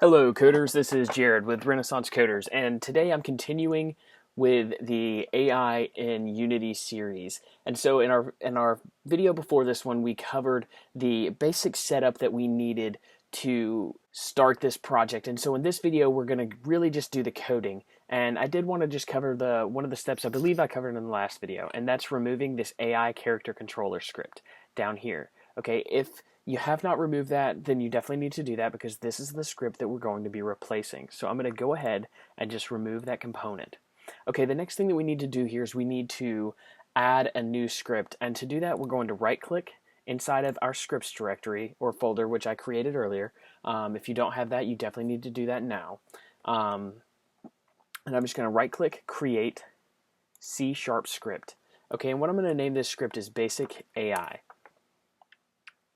Hello coders, this is Jared with Renaissance Coders, and today I'm continuing with the AI in Unity series. And so in our video before this one, we covered the basic setup that we needed to start this project. And so in this video, we're going to really just do the coding. And I did want to just cover one of the steps I believe I covered in the last video, and that's removing this AI character controller script down here. Okay, if you have not removed that, then you definitely need to do that because this is the script that we're going to be replacing. So I'm going to go ahead and just remove that component. Okay, the next thing that we need to do here is we need to add a new script. And to do that, we're going to right-click inside of our scripts directory or folder, which I created earlier. If you don't have that, you definitely need to do that now. And I'm just going to right-click, create C# script. Okay, and what I'm going to name this script is Basic AI.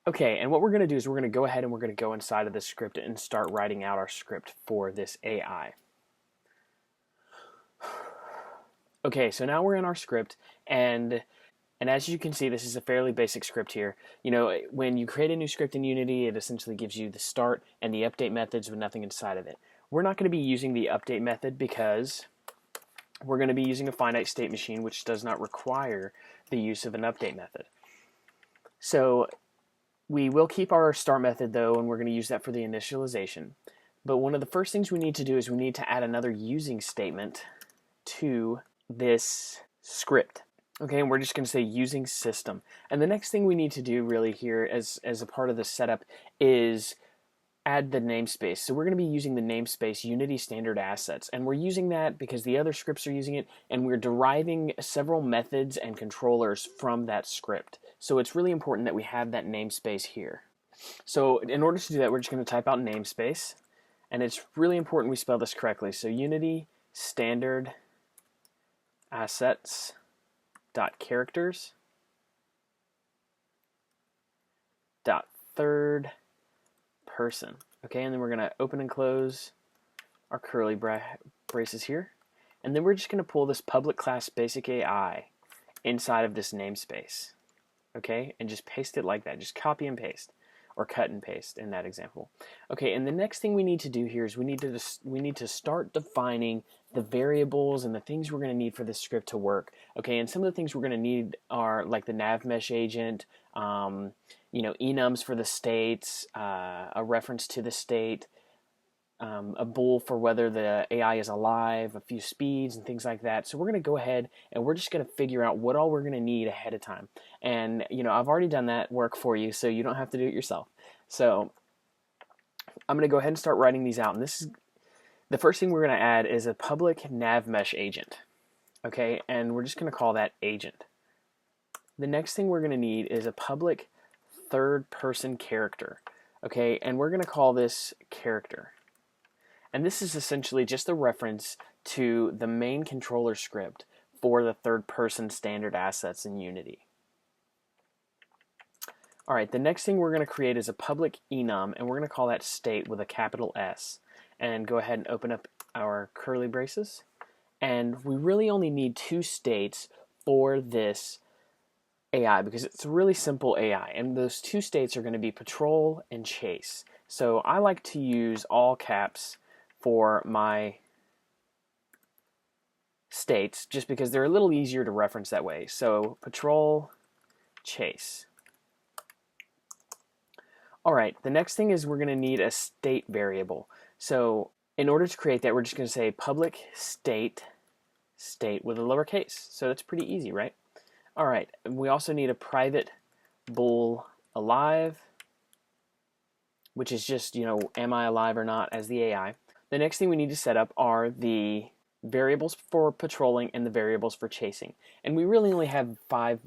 Okay, and what we're going to do is we're going to go ahead and we're going to go inside of this script and start writing out our script for this AI. Okay, so now we're in our script, and as you can see, this is a fairly basic script here. You know, when you create a new script in Unity, it essentially gives you the start and the update methods with nothing inside of it. We're not going to be using the update method because we're going to be using a finite state machine, which does not require the use of an update method. So we will keep our start method though, and we're going to use that for the initialization. But one of the first things we need to do is we need to add another using statement to this script. Okay, and we're just going to say using system. And the next thing we need to do really here as a part of the setup is add the namespace. So we're going to be using the namespace Unity standard assets, and we're using that because the other scripts are using it, and we're deriving several methods and controllers from that script. So it's really important that we have that namespace here. So in order to do that, we're just going to type out namespace, and it's really important we spell this correctly. So Unity standard assets dot characters dot third person. Okay, and then we're going to open and close our curly braces here, and then we're just going to pull this public class basic AI inside of this namespace. Okay, and just paste it like that. Just copy and paste, or cut and paste in that example. Okay, and the next thing we need to do here is we need to start defining the variables and the things we're going to need for this script to work. Okay, and some of the things we're going to need are like the nav mesh agent, you know, enums for the states, a reference to the state, a bool for whether the AI is alive, a few speeds and things like that. So we're going to go ahead and we're just going to figure out what all we're going to need ahead of time. And you know, I've already done that work for you, so you don't have to do it yourself. So I'm going to go ahead and start writing these out. And this is the first thing we're going to add is a public nav mesh agent. Okay, and we're just going to call that agent. The next thing we're going to need is a public third person character. Okay, and we're going to call this character. And this is essentially just a reference to the main controller script for the third person standard assets in Unity. Alright, the next thing we're going to create is a public enum, and we're going to call that state with a capital S. And go ahead and open up our curly braces. And we really only need two states for this AI because it's a really simple AI, and those two states are going to be patrol and chase. So I like to use all caps for my states just because they're a little easier to reference that way. So patrol, chase. Alright, the next thing is we're going to need a state variable. So in order to create that, we're just going to say public state with a lowercase. So that's pretty easy, right? Alright, we also need a private bool alive, which is just, you know, am I alive or not as the AI. The next thing we need to set up are the variables for patrolling and the variables for chasing. And we really only have five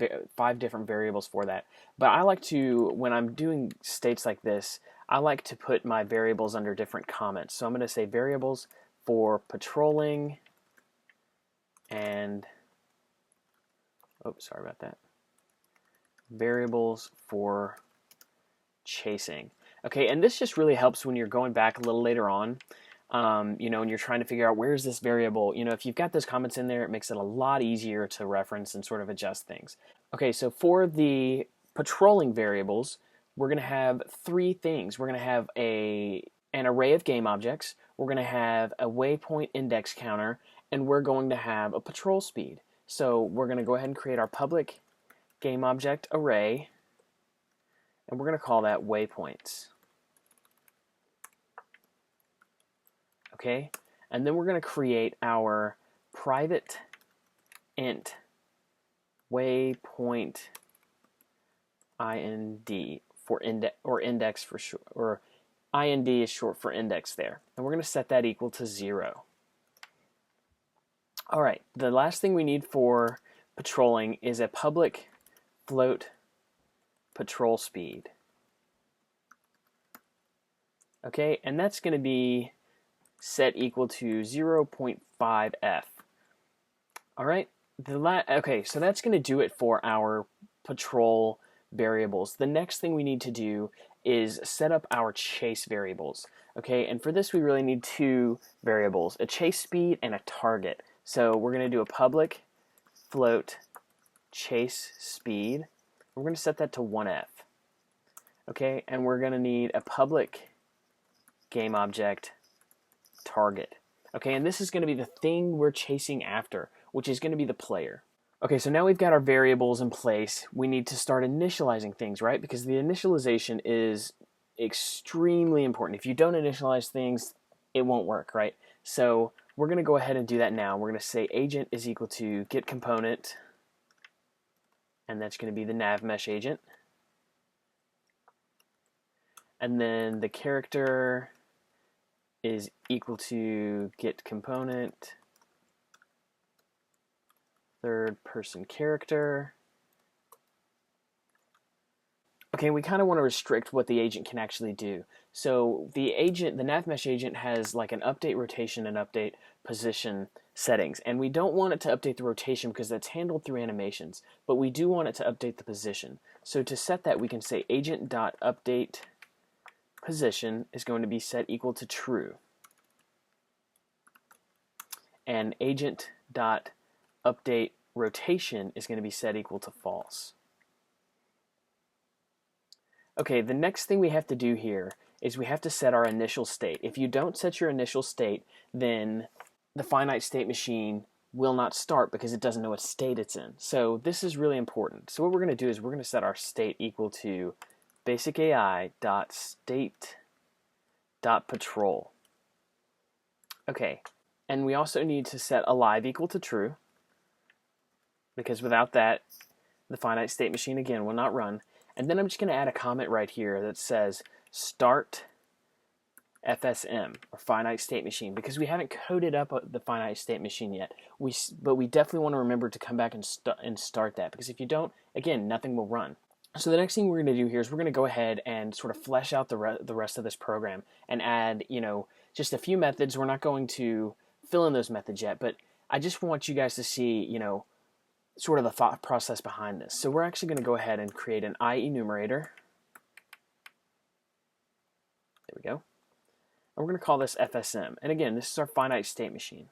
different variables for that. But I like to, when I'm doing states like this, I like to put my variables under different comments. So I'm going to say variables for patrolling and, oh, sorry about that, variables for chasing. Okay, and this just really helps when you're going back a little later on, you know, and you're trying to figure out where's this variable. You know, if you've got those comments in there, it makes it a lot easier to reference and sort of adjust things. Okay, so for the patrolling variables, we're going to have three things. We're going to have a an array of game objects, we're going to have a waypoint index counter, and we're going to have a patrol speed. So we're going to go ahead and create our public game object array, and we're going to call that waypoints. Okay, and then we're going to create our private int waypoint ind for index for short, or ind is short for index there, and we're going to set that equal to 0. All right, the last thing we need for patrolling is a public float patrol speed. Okay, and that's going to be set equal to 0.5f. All right, okay, so that's going to do it for our patrol variables. The next thing we need to do is set up our chase variables. Okay, and for this we really need two variables, a chase speed and a target. So we're going to do a public float chase speed. We're going to set that to 1f. Okay, and we're going to need a public game object target. Okay, and this is going to be the thing we're chasing after, which is going to be the player. Okay, so now we've got our variables in place. We need to start initializing things, right? Because the initialization is extremely important. If you don't initialize things, it won't work, right? So we're going to go ahead and do that now. We're going to say agent is equal to get component, and that's going to be the nav mesh agent. And then the character is equal to get component third person character. Okay, we kind of want to restrict what the agent can actually do. So the nav mesh agent has like an update rotation and update position settings, and we don't want it to update the rotation because that's handled through animations, but we do want it to update the position. So to set that, we can say agent.update position is going to be set equal to true, and agent.update rotation is going to be set equal to false. Okay, the next thing we have to do here is we have to set our initial state. If you don't set your initial state, then the finite state machine will not start because it doesn't know what state it's in. So this is really important. So what we're going to do is we're going to set our state equal to basicai.state.patrol. Okay, and we also need to set alive equal to true, because without that, the finite state machine again will not run. And then I'm just going to add a comment right here that says start FSM, or finite state machine, because we haven't coded up the finite state machine yet. But we definitely want to remember to come back and start that, because if you don't, again, nothing will run. So the next thing we're going to do here is we're going to go ahead and sort of flesh out the rest of this program and add, just a few methods. We're not going to fill in those methods yet, but I just want you guys to see, sort of the thought process behind this. So we're actually going to go ahead and create an IEnumerator. There we go. And we're going to call this FSM. And again, this is our finite state machine.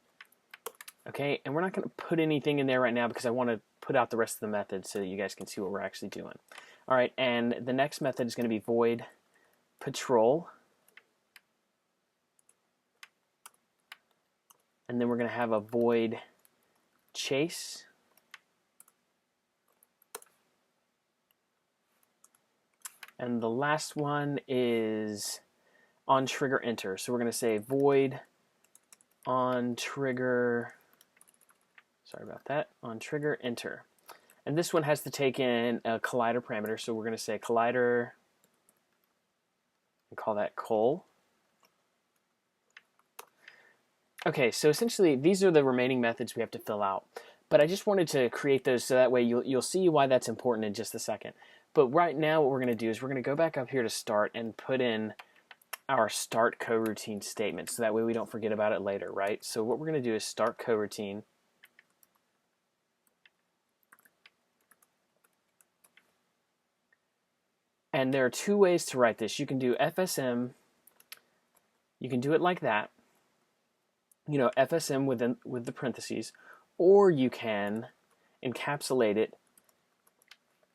Okay, and we're not going to put anything in there right now because I want to put out the rest of the methods so that you guys can see what we're actually doing. All right, and the next method is going to be void patrol. And then we're going to have a void chase. And the last one is Ontriggerenter. So we're going to say void Ontriggerenter. And this one has to take in a collider parameter. So we're going to say collider and call that col. Okay, so essentially these are the remaining methods we have to fill out. But I just wanted to create those so that way you'll see why that's important in just a second. But right now what we're going to do is we're going to go back up here to start and put in our start coroutine statement so that way we don't forget about it later, right? So what we're going to do is start coroutine. And there are two ways to write this. You can do FSM, you can do it like that, FSM with the parentheses, or you can encapsulate it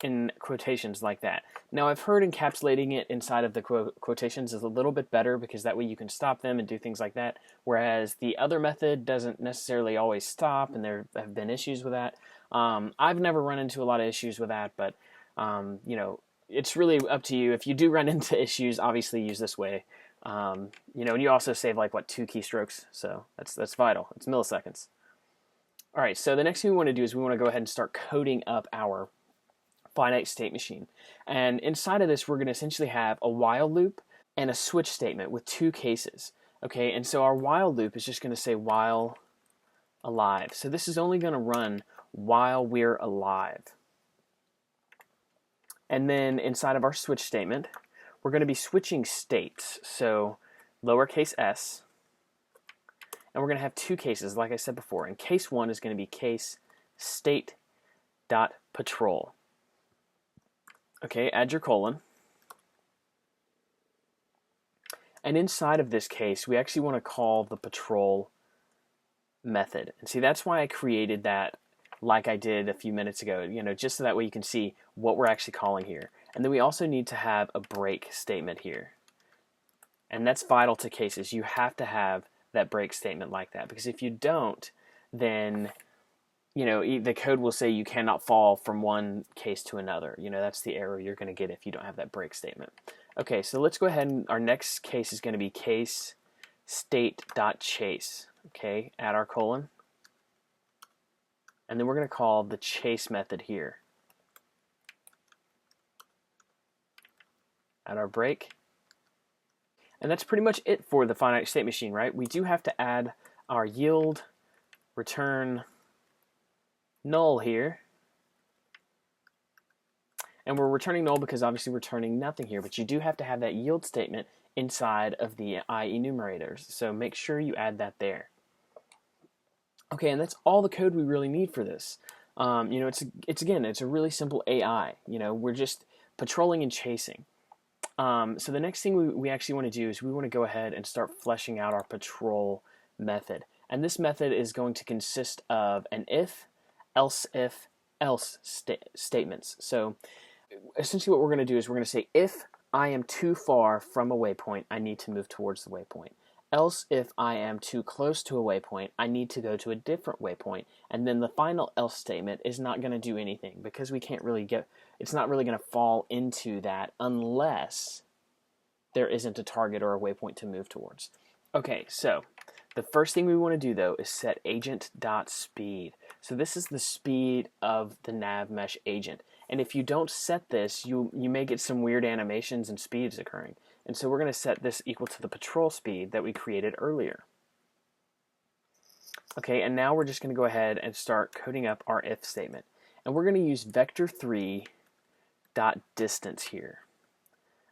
in quotations like that. Now, I've heard encapsulating it inside of the quotations is a little bit better because that way you can stop them and do things like that, whereas the other method doesn't necessarily always stop, and there have been issues with that. I've never run into a lot of issues with that, but you know, it's really up to you. If you do run into issues, obviously use this way. You know, and you also save like, what, 2 keystrokes, so that's vital. It's milliseconds. All right, so the next thing we want to do is we want to go ahead and start coding up our finite state machine. And inside of this, we're going to essentially have a while loop and a switch statement with 2 cases. Okay, and so our while loop is just going to say while alive. So this is only going to run while we're alive. And then inside of our switch statement, we're going to be switching states. So lowercase s. And we're going to have 2 cases, like I said before. And case 1 is going to be case state.patrol. Okay, add your colon. And inside of this case, we actually want to call the patrol method. And see, that's why I created that like I did a few minutes ago, you know, just so that way you can see what we're actually calling here. And then we also need to have a break statement here. And that's vital to cases. You have to have that break statement like that, because if you don't, then, you know, the code will say you cannot fall from one case to another. You know, that's the error you're going to get if you don't have that break statement. Okay, so let's go ahead, and our next case is going to be case state.chase. Okay, add our colon. And then we're going to call the chase method here. Add our break. And that's pretty much it for the finite state machine, right? We do have to add our yield return null here. And we're returning null because obviously we're returning nothing here, but you do have to have that yield statement inside of the I enumerators. So make sure you add that there. Okay, and that's all the code we really need for this. You know, it's a really simple AI. You know, we're just patrolling and chasing. So the next thing we actually want to do is we want to go ahead and start fleshing out our patrol method. And this method is going to consist of an if, else statements. So essentially what we're going to do is we're going to say, if I am too far from a waypoint, I need to move towards the waypoint. Else, if I am too close to a waypoint, I need to go to a different waypoint. And then the final else statement is not going to do anything because we can't really it's not really going to fall into that unless there isn't a target or a waypoint to move towards. Okay, so the first thing we want to do though is set agent.speed. So this is the speed of the nav mesh agent. And if you don't set this, you may get some weird animations and speeds occurring. And so we're going to set this equal to the patrol speed that we created earlier. Okay, and now we're just going to go ahead and start coding up our if statement. And we're going to use vector3.distance here.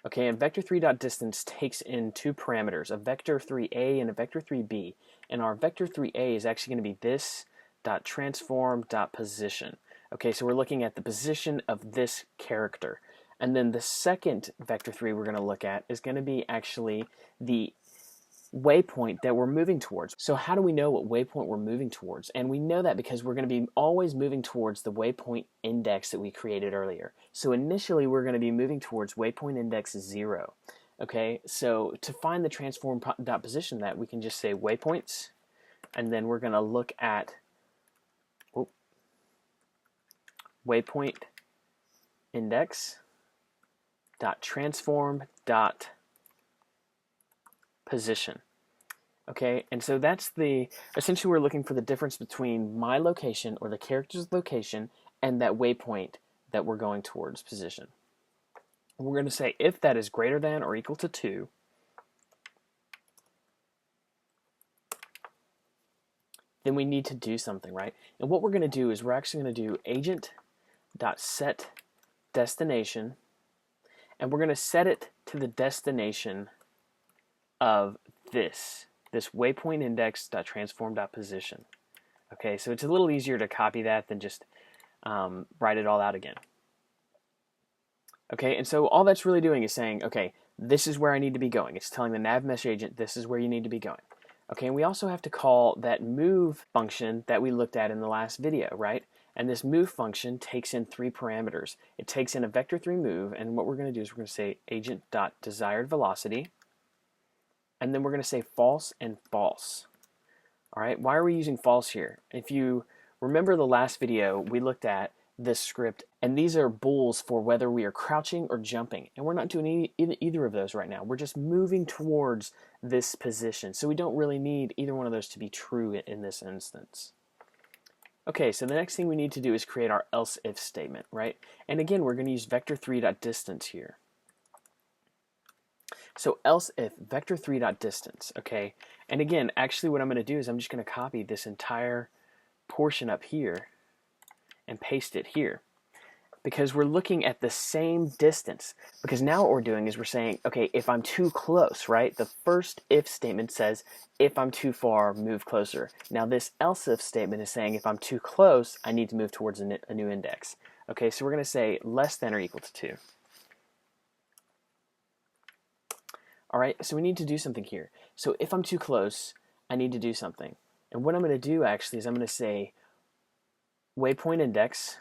Okay, and vector3.distance takes in 2 parameters, a vector3a and a vector3b. And our vector3a is actually going to be this.transform.position. Okay, so we're looking at the position of this character. And then the second vector3 we're going to look at is going to be actually the waypoint that we're moving towards. So how do we know what waypoint we're moving towards? And we know that because we're going to be always moving towards the waypoint index that we created earlier. So initially we're going to be moving towards waypoint index 0. Okay, so to find the transform.position that, we can just say waypoints, and then we're going to look at waypoint index .transform.position. Okay, and so that's essentially we're looking for the difference between my location or the character's location and that waypoint that we're going towards position. And we're going to say if that is greater than or equal to 2, then we need to do something, right? And what we're going to do is we're actually going to do agent.setDestination, and we're going to set it to the destination of this waypoint index.transform.position. Okay, so it's a little easier to copy that than just write it all out again. Okay, and so all that's really doing is saying, okay, this is where I need to be going. It's telling the nav mesh agent this is where you need to be going. Okay, and we also have to call that move function that we looked at in the last video, right? And this move function takes in 3 parameters. It takes in a vector3 move, and what we're going to do is we're going to say agent.desiredVelocity, and then we're going to say false and false. All right, why are we using false here? If you remember the last video, we looked at this script, and these are bools for whether we are crouching or jumping, and we're not doing either of those right now. We're just moving towards this position, so we don't really need either one of those to be true in this instance. Okay, so the next thing we need to do is create our else if statement, right? And again, we're going to use vector3.distance here. So else if vector3.distance, okay? And again, actually what I'm going to do is I'm just going to copy this entire portion up here and paste it here, because we're looking at the same distance. Because now what we're doing is we're saying, okay, if I'm too close, right? The first if statement says, if I'm too far, move closer. Now this else if statement is saying, if I'm too close, I need to move towards a new index. Okay, so we're going to say less than or equal to 2. All right, so we need to do something here. So if I'm too close, I need to do something. And what I'm going to do actually is I'm going to say waypoint index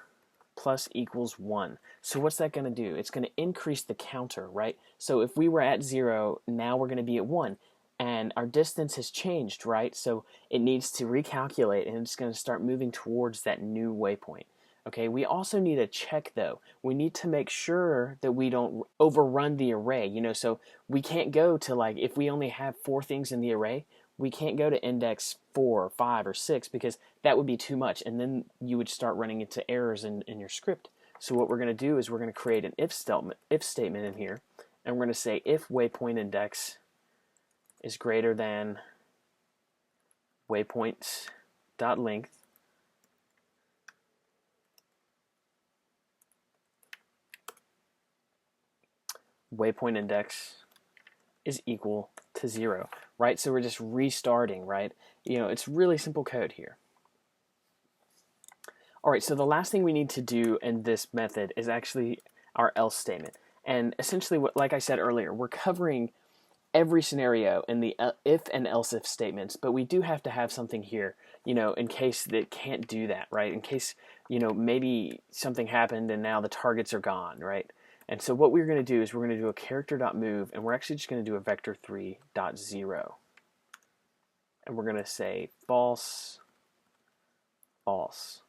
plus equals 1. So what's that going to do? It's going to increase the counter, right? So if we were at 0, now we're going to be at 1. And our distance has changed, right? So it needs to recalculate, and it's going to start moving towards that new waypoint. Okay, we also need a check though. We need to make sure that we don't overrun the array, you know, so we can't go to, like, if we only have 4 things in the array, we can't go to index 4 or 5 or 6, because that would be too much, and then you would start running into errors in your script. So what we're going to do is we're going to create an if statement in here, and we're going to say if waypoint index is greater than waypoints.length, waypoint index is equal to 0, right? So we're just restarting, right? You know, it's really simple code here. All right, so the last thing we need to do in this method is actually our else statement. And essentially, like I said earlier, we're covering every scenario in the if and else if statements, but we do have to have something here, you know, in case that can't do that, right? In case, you know, maybe something happened and now the targets are gone, right? And so what we're going to do is we're going to do a character.move, and we're actually just going to do a vector3.0. And we're going to say false, false.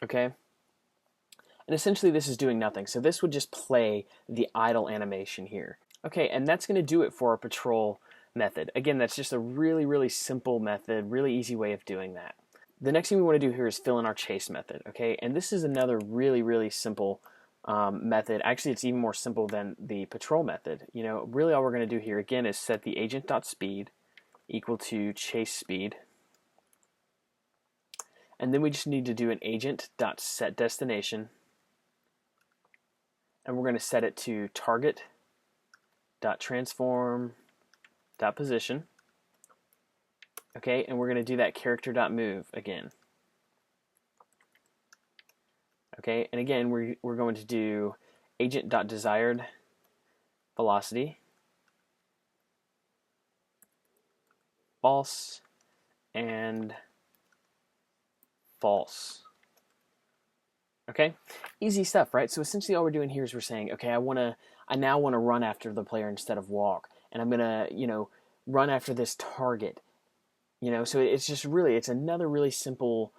Okay? And essentially this is doing nothing. So this would just play the idle animation here. Okay, and that's going to do it for our patrol method. Again, that's just a really, really simple method, really easy way of doing that. The next thing we want to do here is fill in our chase method, okay? And this is another really, really simple method. Actually, it's even more simple than the patrol method. You know, really all we're going to do here, again, is set the agent.speed equal to chase speed. And then we just need to do an agent.setDestination. And we're going to set it to target.transform.position. Okay, and we're going to do that character.move again. Okay, and again, we're going to do agent.desiredVelocity, false, and false. Okay, easy stuff, right? So essentially all we're doing here is we're saying, okay, I now want to run after the player instead of walk, and I'm going to, you know, run after this target. You know, so it's just really, it's another really simple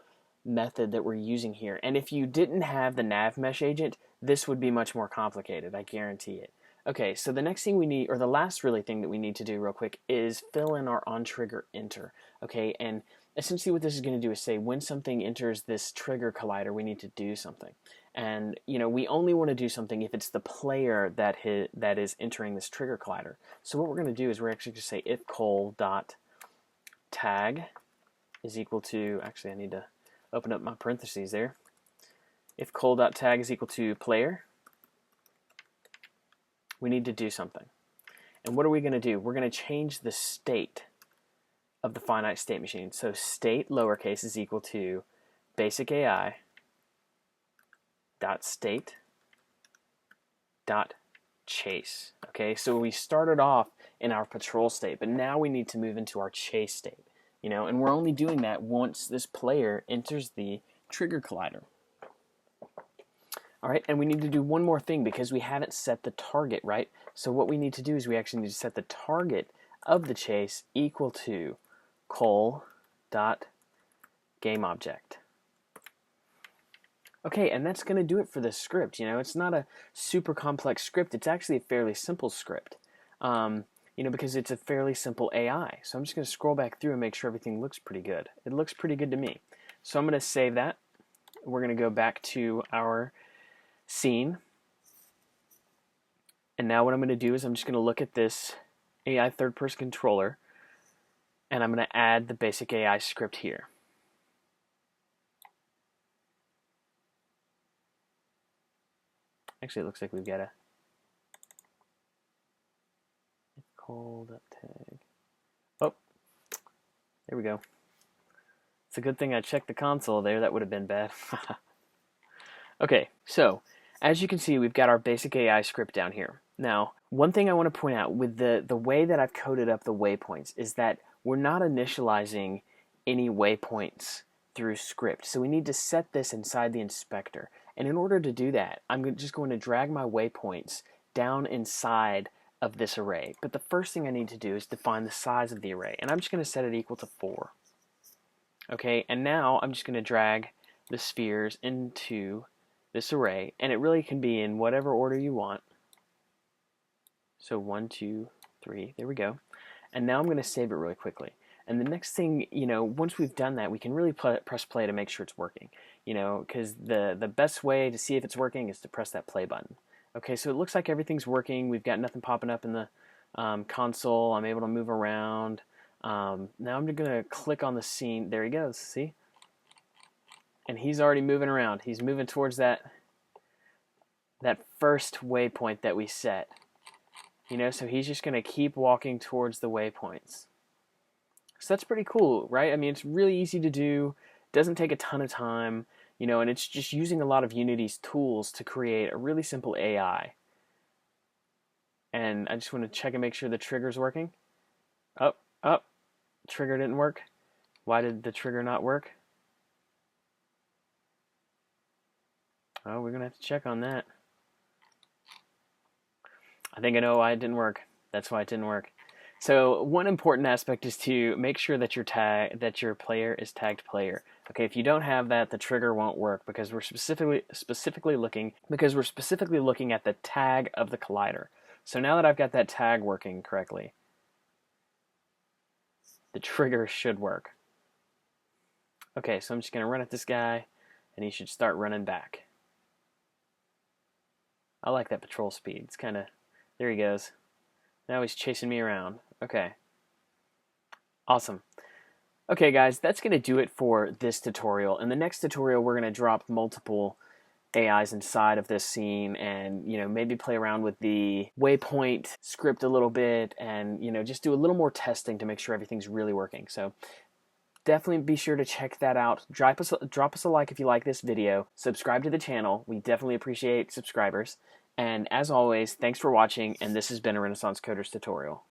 method that we're using here. And if you didn't have the nav mesh agent, this would be much more complicated, I guarantee it. Okay, so the next thing we need, or the last really thing that we need to do real quick, is fill in our Ontriggerenter. Okay, and essentially what this is going to do is say when something enters this trigger collider, we need to do something. And, you know, we only want to do something if it's the player that is entering this trigger collider. So what we're going to do is we're actually going to say if col.tag is equal to, actually I need to open up my parentheses there. If col.tag is equal to player, we need to do something. And what are we going to do? We're going to change the state of the finite state machine. So state lowercase is equal to basic AI dot state dot chase. Okay, so we started off in our patrol state, but now we need to move into our chase state. and we're only doing that once this player enters the trigger collider. All right, and we need to do one more thing because we haven't set the target, right? So what we need to do is we actually need to set the target of the chase equal to col.gameObject. Okay, and that's going to do it for this script. It's not a super complex script. It's actually a fairly simple script, because it's a fairly simple AI. So I'm just going to scroll back through and make sure everything looks pretty good. It looks pretty good to me. So I'm going to save that. We're going to go back to our scene. And now what I'm going to do is I'm just going to look at this AI third-person controller, and I'm going to add the basic AI script here. Actually, it looks like we've got a call.tag. Oh, there we go. It's a good thing I checked the console there. That would have been bad. Okay, so as you can see, we've got our basic AI script down here. Now, one thing I want to point out with the way that I've coded up the waypoints is that we're not initializing any waypoints through script. So we need to set this inside the inspector. And in order to do that, I'm just going to drag my waypoints down inside of this array. But the first thing I need to do is define the size of the array. And I'm just going to set it equal to 4. Okay, and now I'm just going to drag the spheres into this array. And it really can be in whatever order you want. So 1, 2, 3, there we go. And now I'm going to save it really quickly. And the next thing, once we've done that, we can really press play to make sure it's working. Because the best way to see if it's working is to press that play button. Okay, so it looks like everything's working. We've got nothing popping up in the console. I'm able to move around. Now I'm going to click on the scene. There he goes, see? And he's already moving around. He's moving towards that first waypoint that we set. So he's just going to keep walking towards the waypoints. So that's pretty cool, right? I mean, it's really easy to do, doesn't take a ton of time, and it's just using a lot of Unity's tools to create a really simple AI. And I just want to check and make sure the trigger's working. Oh, trigger didn't work. Why did the trigger not work? Oh, we're going to have to check on that. I think I know why it didn't work. That's why it didn't work. So one important aspect is to make sure that your player is tagged player. Okay, if you don't have that, the trigger won't work because we're specifically looking at the tag of the collider. So now that I've got that tag working correctly, the trigger should work. Okay, so I'm just going to run at this guy, and he should start running back. I like that patrol speed. It's kind of, there he goes. Now he's chasing me around. Okay. Awesome. Okay, guys, that's going to do it for this tutorial. In the next tutorial, we're going to drop multiple AIs inside of this scene and, maybe play around with the waypoint script a little bit and, just do a little more testing to make sure everything's really working. So definitely be sure to check that out. Drop us a like if you like this video. Subscribe to the channel. We definitely appreciate subscribers. And as always, thanks for watching, and this has been a Renaissance Coders tutorial.